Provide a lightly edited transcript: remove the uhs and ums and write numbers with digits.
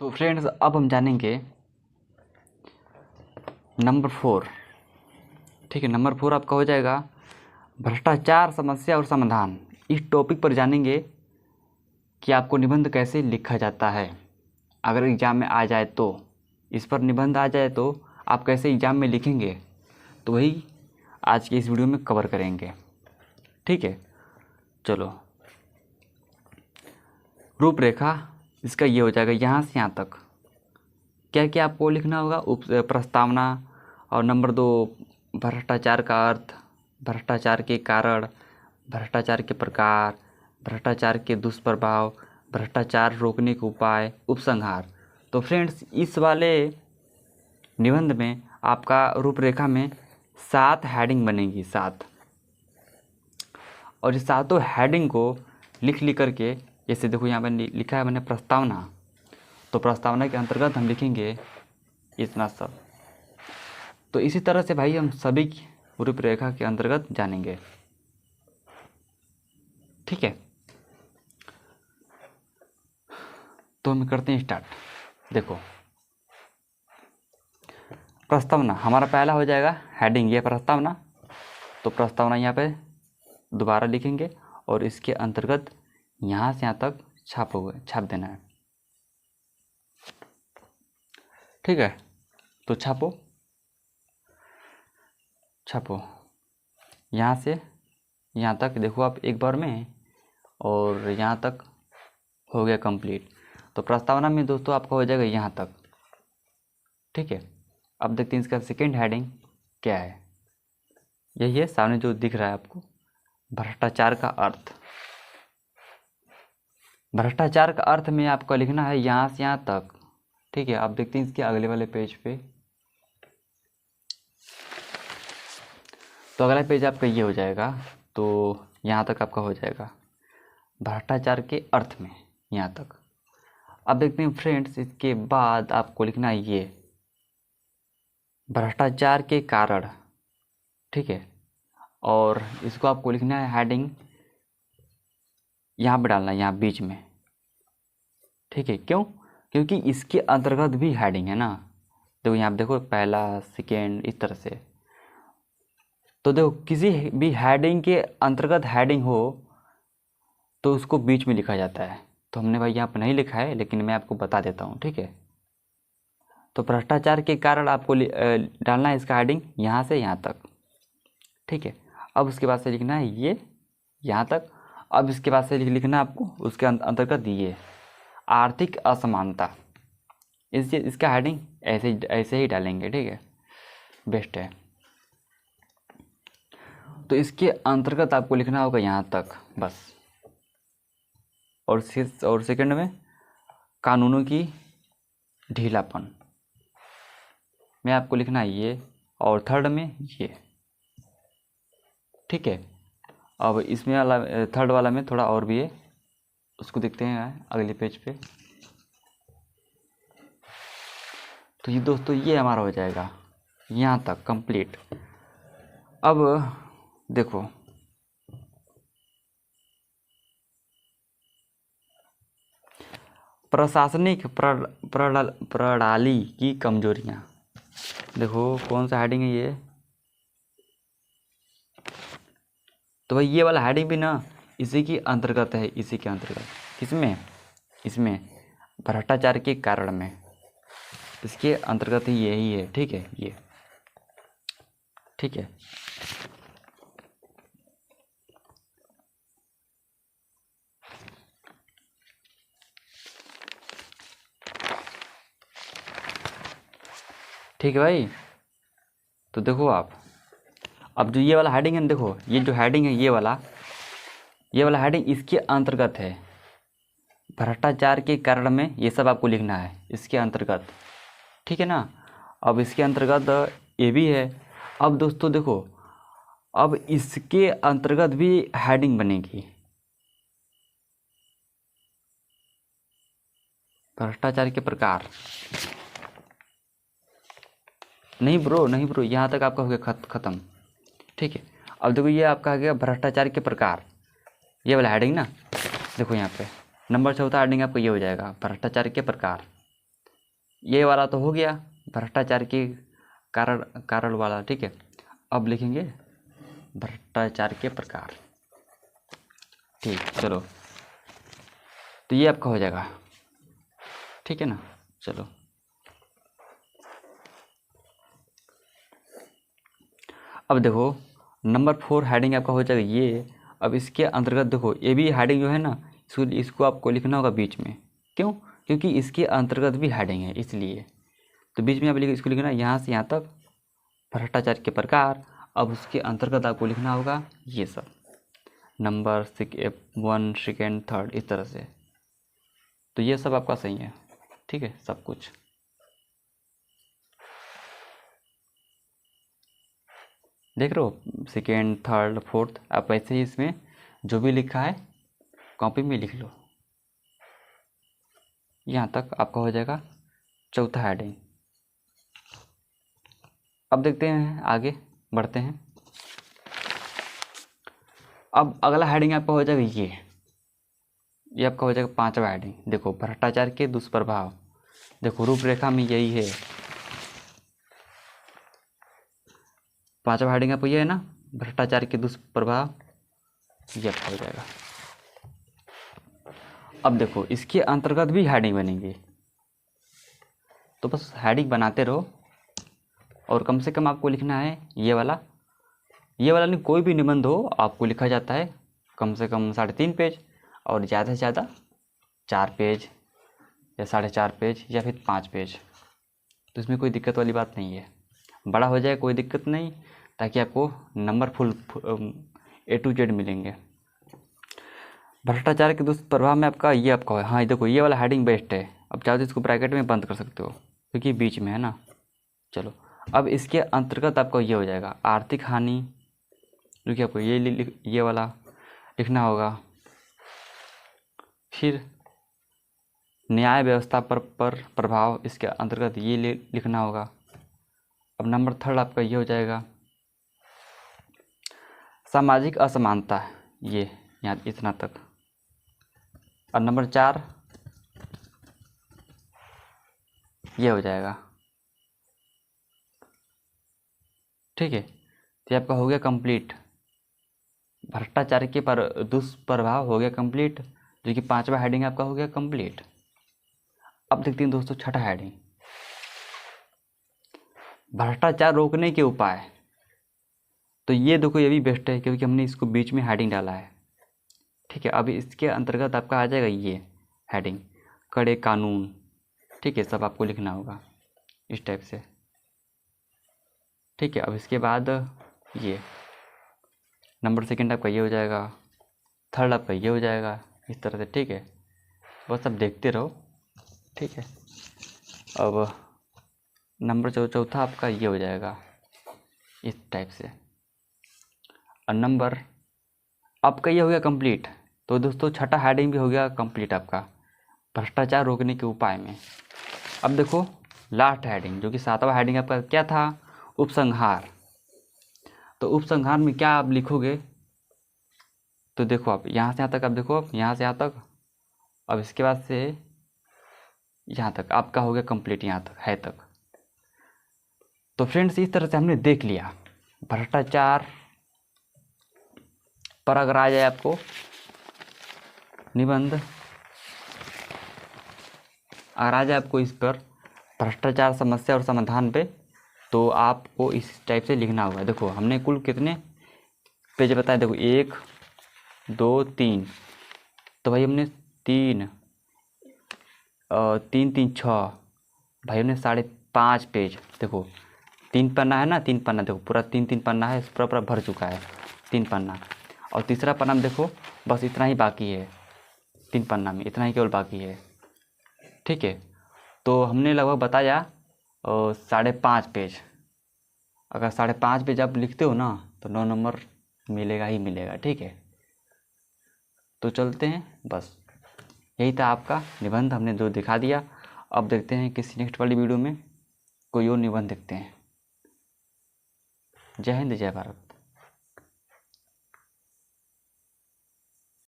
तो फ्रेंड्स अब हम जानेंगे नंबर 4। ठीक है, नंबर 4 आपका हो जाएगा भ्रष्टाचार समस्या और समाधान। इस टॉपिक पर जानेंगे कि आपको निबंध कैसे लिखा जाता है। अगर एग्ज़ाम में आ जाए तो, इस पर निबंध आ जाए तो आप कैसे एग्ज़ाम में लिखेंगे, तो वही आज की इस वीडियो में कवर करेंगे। ठीक है, चलो। रूपरेखा इसका ये हो जाएगा, यहाँ से यहाँ तक क्या क्या आपको लिखना होगा। प्रस्तावना, और नंबर 2 भ्रष्टाचार का अर्थ, भ्रष्टाचार के कारण, भ्रष्टाचार के प्रकार, भ्रष्टाचार के दुष्प्रभाव, भ्रष्टाचार रोकने के उपाय, उपसंहार। तो फ्रेंड्स इस वाले निबंध में आपका रूपरेखा में 7 हेडिंग बनेगी, 7। और इस 7 हेडिंग को लिख करके, जैसे देखो यहाँ पर लिखा है मैंने प्रस्तावना, तो प्रस्तावना के अंतर्गत हम लिखेंगे इतना सब। तो इसी तरह से भाई हम सभी रूपरेखा के अंतर्गत जानेंगे। ठीक है, तो हम करते हैं स्टार्ट। देखो, प्रस्तावना हमारा पहला हो जाएगा हेडिंग, ये प्रस्तावना। तो प्रस्तावना यहाँ पे दोबारा लिखेंगे और इसके अंतर्गत यहाँ से यहाँ तक छाप देना है। ठीक है, तो छापो यहाँ से यहाँ तक। देखो आप एक बार में, और यहाँ तक हो गया कंप्लीट। तो प्रस्तावना में दोस्तों आपका हो जाएगा यहाँ तक। ठीक है, अब देखते हैं इसका सेकेंड हेडिंग क्या है। यही है सामने जो दिख रहा है आपको, भ्रष्टाचार का अर्थ। भ्रष्टाचार का अर्थ में आपको लिखना है यहाँ से यहाँ तक। ठीक है, आप देखते हैं इसके अगले वाले पेज पे। तो अगला पेज आपका ये हो जाएगा, तो यहाँ तक आपका हो जाएगा भ्रष्टाचार के अर्थ में, यहाँ तक। अब देखते हैं फ्रेंड्स, इसके बाद आपको लिखना है ये भ्रष्टाचार के कारण। ठीक है, और इसको आपको लिखना है हेडिंग यहाँ पे डालना है, यहाँ बीच में। ठीक है, क्यों? क्योंकि इसके अंतर्गत भी हेडिंग है ना। देखो यहाँ पे देखो, पहला सेकेंड, इस तरह से। तो देखो किसी भी हेडिंग के अंतर्गत हेडिंग हो तो उसको बीच में लिखा जाता है। तो हमने भाई यहाँ पर नहीं लिखा है, लेकिन मैं आपको बता देता हूँ। ठीक है, तो भ्रष्टाचार के कारण आपको डालना है इसका हेडिंग यहाँ से यहाँ तक। ठीक है, अब उसके बाद से लिखना है ये यहाँ तक। अब इसके बाद से लिखना है आपको उसके अंतर्गत ये आर्थिक असमानता। इसका हेडिंग ऐसे ही डालेंगे। ठीक है, बेस्ट है। तो इसके अंतर्गत आपको लिखना होगा यहाँ तक बस। और सेकंड में कानूनों की ढीलापन में आपको लिखना है ये, और थर्ड में ये। ठीक है, अब इसमें वाला थर्ड वाला में थोड़ा और भी है, उसको देखते हैं अगले पेज पे। तो ये दोस्तों ये हमारा हो जाएगा यहाँ तक कंप्लीट। अब देखो, प्रशासनिक प्रणाली की कमजोरियाँ। देखो कौन सा हेडिंग है ये। तो भाई ये वाला हेडिंग भी ना इसी के अंतर्गत है, इसी के अंतर्गत। किसमें? इसमें भ्रष्टाचार के कारण में, इसके अंतर्गत ही यही है। ठीक है, ये ठीक है। ठीक है भाई, तो देखो आप, अब जो ये वाला हेडिंग है, देखो ये जो हेडिंग है ये वाला हेडिंग इसके अंतर्गत है। भ्रष्टाचार के कारण में ये सब आपको लिखना है इसके अंतर्गत। ठीक है ना। अब इसके अंतर्गत ये भी है। अब दोस्तों देखो, अब इसके अंतर्गत भी हेडिंग बनेगी भ्रष्टाचार के प्रकार। नहीं ब्रो, यहाँ तक आपका हो गया ख़त्म। ठीक है, अब देखो ये आपका आ गया भ्रष्टाचार के प्रकार, ये वाला हेडिंग ना। देखो यहाँ पे नंबर 4 हेडिंग आपको ये हो जाएगा भ्रष्टाचार के प्रकार। ये वाला तो हो गया भ्रष्टाचार के कारण वाला, ठीक है। अब लिखेंगे भ्रष्टाचार के प्रकार, ठीक, चलो, तो ये आपका हो जाएगा, ठीक है ना। चलो अब देखो नंबर 4 हेडिंग आपका हो जाएगा ये। अब इसके अंतर्गत देखो ये भी हेडिंग जो है ना, इसको आपको लिखना होगा बीच में। क्यों? क्योंकि इसके अंतर्गत भी हेडिंग है, इसलिए तो बीच में आप इसको लिखना यहाँ से यहाँ तक भ्रष्टाचार के प्रकार। अब उसके अंतर्गत आपको लिखना होगा ये सब नंबर 1 सेकेंड 3 इस तरह से। तो ये सब आपका सही है, ठीक है, सब कुछ। देख रहे हो 2nd 3rd 4th, आप ऐसे ही इसमें जो भी लिखा है कॉपी में लिख लो। यहाँ तक आपका हो जाएगा चौथा हेडिंग। अब देखते हैं, आगे बढ़ते हैं। अब अगला हेडिंग आपका हो जाएगा ये आपका हो जाएगा 5वां हेडिंग। देखो भ्रष्टाचार के दुष्प्रभाव, देखो रूपरेखा में यही है। 5वां हेडिंग आपको ये है ना, भ्रष्टाचार के दुष्प्रभाव, ये आपका हो जाएगा। अब देखो इसके अंतर्गत भी हेडिंग बनेंगी, तो बस हेडिंग बनाते रहो। और कम से कम आपको लिखना है ये वाला नहीं, कोई भी निबंध हो आपको लिखा जाता है कम से कम 3.5 पेज, और ज़्यादा से ज़्यादा 4 पेज या 4.5 पेज या फिर 5 पेज। तो इसमें कोई दिक्कत वाली बात नहीं है, बड़ा हो जाए कोई दिक्कत नहीं, ताकि आपको number full A to Z मिलेंगे। भ्रष्टाचार के दुष्प्रभाव में आपका ये आपका है, हाँ देखो ये वाला हेडिंग बेस्ट है। अब चाहो तो इसको ब्रैकेट में बंद कर सकते हो क्योंकि बीच में है ना। चलो अब इसके अंतर्गत आपको ये हो जाएगा आर्थिक हानि, क्योंकि आपको ये वाला लिखना होगा। फिर न्याय व्यवस्था पर प्रभाव, इसके अंतर्गत ये लिखना होगा। अब नंबर 3 आपका ये हो जाएगा सामाजिक असमानता, ये यहाँ इतना तक। और नंबर 4 ये हो जाएगा, ठीक है। तो ये आपका हो गया कंप्लीट, भ्रष्टाचार के दुष्प्रभाव हो गया कंप्लीट, जो कि 5वां हेडिंग आपका हो गया कंप्लीट। अब देखते हैं दोस्तों 6ठा हेडिंग, भ्रष्टाचार रोकने के उपाय। तो ये देखो ये भी बेस्ट है क्योंकि हमने इसको बीच में हेडिंग डाला है, ठीक है। अब इसके अंतर्गत आपका आ जाएगा ये हेडिंग कड़े कानून, ठीक है, सब आपको लिखना होगा इस टाइप से, ठीक है। अब इसके बाद ये नंबर 2 आपका ये हो जाएगा, 3rd आपका ये हो जाएगा इस तरह से, ठीक है। बस अब देखते रहो, ठीक है। अब नंबर 4 आपका ये हो जाएगा इस टाइप से, और नंबर आपका ये हो गया कंप्लीट। तो दोस्तों 6ठा हेडिंग भी हो गया कंप्लीट आपका भ्रष्टाचार रोकने के उपाय में। अब देखो लास्ट हेडिंग, जो कि 7वां हेडिंग आपका क्या था, उपसंहार। तो उपसंहार में क्या आप लिखोगे, तो देखो आप यहाँ से यहाँ तक, आप देखो आप यहाँ से यहाँ तक, अब इसके बाद से यहाँ तक आपका हो गया कंप्लीट, यहाँ तक है तक। तो फ्रेंड्स इस तरह से हमने देख लिया भ्रष्टाचार पर। अगर आ जाए आपको निबंध, अगर आ जाए आपको इस पर भ्रष्टाचार समस्या और समाधान पे, तो आपको इस टाइप से लिखना होगा। देखो हमने कुल कितने पेज बताए, देखो 1 2 3, तो भाई हमने 3 3 6, भाई हमने 5.5 पेज। देखो 3 पन्ना है ना, 3 पन्ना, देखो पूरा 3 पन्ना है, पूरा भर चुका है 3 पन्ना। और तीसरा पन्ना में देखो बस इतना ही बाकी है, 3 पन्ना में इतना ही केवल बाकी है, ठीक है। तो हमने लगभग बताया 5.5 पेज। अगर 5.5 पेज आप लिखते हो ना तो 9 नंबर मिलेगा ही मिलेगा, ठीक है। तो चलते हैं, बस यही था आपका निबंध, हमने जो दिखा दिया। अब देखते हैं किसी नेक्स्ट वाली वीडियो में कोई और निबंध देखते हैं। जय हिंद, जय भारत।